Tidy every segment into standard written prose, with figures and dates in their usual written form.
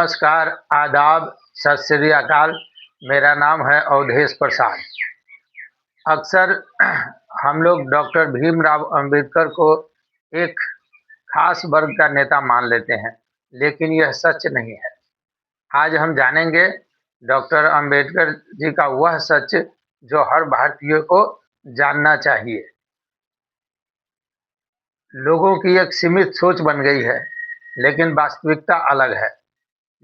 नमस्कार, आदाब, सत श्री अकाल। मेरा नाम है अवधेश प्रसाद। अक्सर हम लोग डॉक्टर भीमराव अंबेडकर को एक खास वर्ग का नेता मान लेते हैं, लेकिन यह सच नहीं है। आज हम जानेंगे डॉक्टर अंबेडकर जी का वह सच जो हर भारतीय को जानना चाहिए। लोगों की एक सीमित सोच बन गई है, लेकिन वास्तविकता अलग है।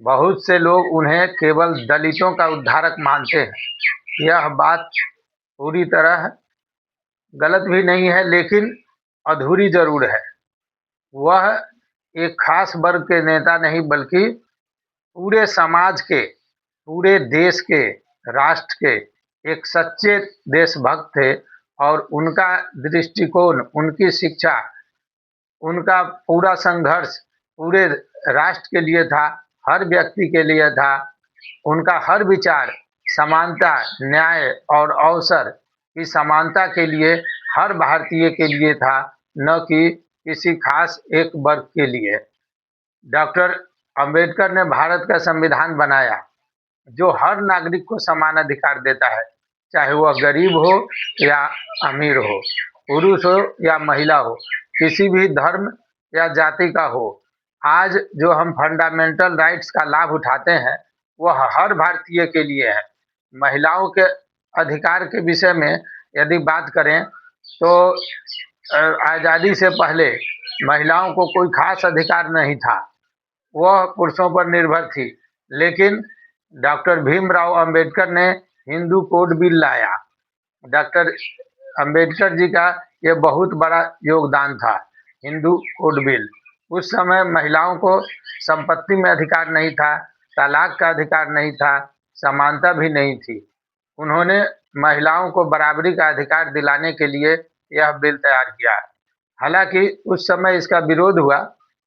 बहुत से लोग उन्हें केवल दलितों का उद्धारक मानते हैं। यह बात पूरी तरह गलत भी नहीं है, लेकिन अधूरी जरूर है। वह एक खास वर्ग के नेता नहीं, बल्कि पूरे समाज के, पूरे देश के, राष्ट्र के एक सच्चे देशभक्त थे। और उनका दृष्टिकोण, उनकी शिक्षा, उनका पूरा संघर्ष पूरे राष्ट्र के लिए था, हर व्यक्ति के लिए था। उनका हर विचार समानता, न्याय और अवसर की समानता के लिए हर भारतीय के लिए था, न कि किसी खास एक वर्ग के लिए। डॉक्टर अंबेडकर ने भारत का संविधान बनाया, जो हर नागरिक को समान अधिकार देता है, चाहे वह गरीब हो या अमीर हो, पुरुष हो या महिला हो, किसी भी धर्म या जाति का हो। आज जो हम फंडामेंटल राइट्स का लाभ उठाते हैं, वह हर भारतीय के लिए है। महिलाओं के अधिकार के विषय में यदि बात करें तो आज़ादी से पहले महिलाओं को कोई खास अधिकार नहीं था, वह पुरुषों पर निर्भर थी। लेकिन डॉक्टर भीमराव अंबेडकर ने हिंदू कोड बिल लाया। डॉक्टर अंबेडकर जी का ये बहुत बड़ा योगदान था, हिंदू कोड बिल। उस समय महिलाओं को संपत्ति में अधिकार नहीं था, तलाक का अधिकार नहीं था, समानता भी नहीं थी। उन्होंने महिलाओं को बराबरी का अधिकार दिलाने के लिए यह बिल तैयार किया। हालांकि उस समय इसका विरोध हुआ,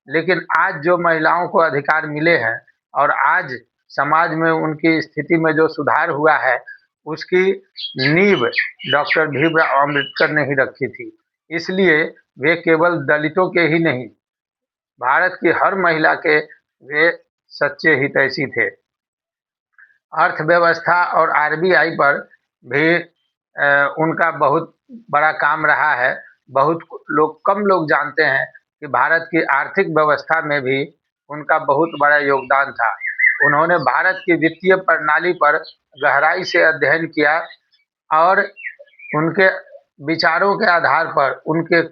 लेकिन आज जो महिलाओं को अधिकार मिले हैं और आज समाज में उनकी स्थिति में जो सुधार हुआ है, उसकी नींव डॉक्टर भीमराव अंबेडकर ने ही रखी थी। इसलिए वे केवल दलितों के ही नहीं, भारत की हर महिला के वे सच्चे हितैषी थे। अर्थव्यवस्था और आरबीआई पर भी उनका बहुत बड़ा काम रहा है। कम लोग जानते हैं कि भारत की आर्थिक व्यवस्था में भी उनका बहुत बड़ा योगदान था। उन्होंने भारत की वित्तीय प्रणाली पर गहराई से अध्ययन किया और उनके विचारों के आधार पर, उनके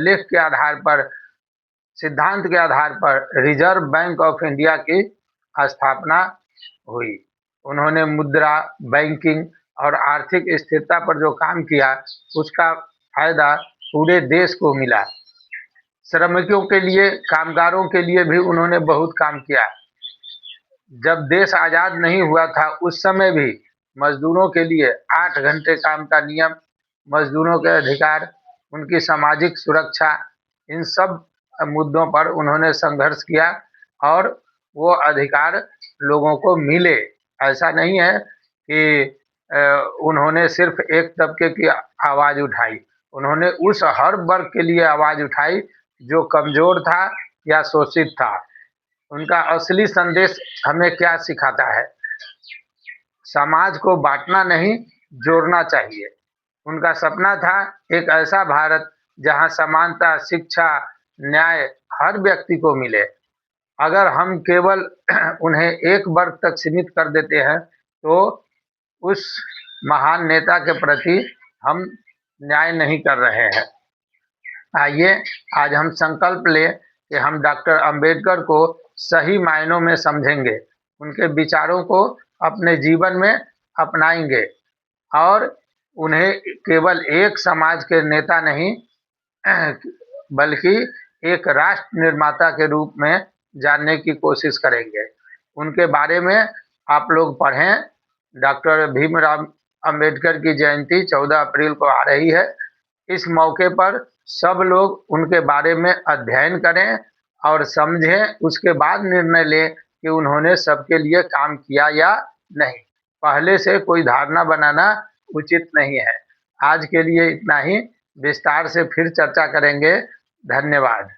लेख के आधार पर, सिद्धांत के आधार पर रिजर्व बैंक ऑफ इंडिया की स्थापना हुई। उन्होंने मुद्रा, बैंकिंग और आर्थिक स्थिरता पर जो काम किया, उसका फायदा पूरे देश को मिला। श्रमिकों के लिए, कामगारों के लिए भी उन्होंने बहुत काम किया। जब देश आज़ाद नहीं हुआ था, उस समय भी मजदूरों के लिए 8 घंटे काम का नियम, मजदूरों के अधिकार, उनकी सामाजिक सुरक्षा, इन सब मुद्दों पर उन्होंने संघर्ष किया और वो अधिकार लोगों को मिले। ऐसा नहीं है कि उन्होंने सिर्फ एक तबके की आवाज़ उठाई, उन्होंने उस हर वर्ग के लिए आवाज़ उठाई जो कमज़ोर था या शोषित था। उनका असली संदेश हमें क्या सिखाता है? समाज को बांटना नहीं, जोड़ना चाहिए। उनका सपना था एक ऐसा भारत जहां समानता, शिक्षा, न्याय हर व्यक्ति को मिले। अगर हम केवल उन्हें एक वर्ग तक सीमित कर देते हैं, तो उस महान नेता के प्रति हम न्याय नहीं कर रहे हैं। आइए आज हम संकल्प लें कि हम डॉक्टर अंबेडकर को सही मायनों में समझेंगे, उनके विचारों को अपने जीवन में अपनाएंगे और उन्हें केवल एक समाज के नेता नहीं, बल्कि एक राष्ट्र निर्माता के रूप में जानने की कोशिश करेंगे। उनके बारे में आप लोग पढ़ें। डॉक्टर भीमराव अंबेडकर की जयंती 14 अप्रैल को आ रही है। इस मौके पर सब लोग उनके बारे में अध्ययन करें और समझें, उसके बाद निर्णय लें कि उन्होंने सबके लिए काम किया या नहीं। पहले से कोई धारणा बनाना उचित नहीं है। आज के लिए इतना ही, विस्तार से फिर चर्चा करेंगे। धन्यवाद।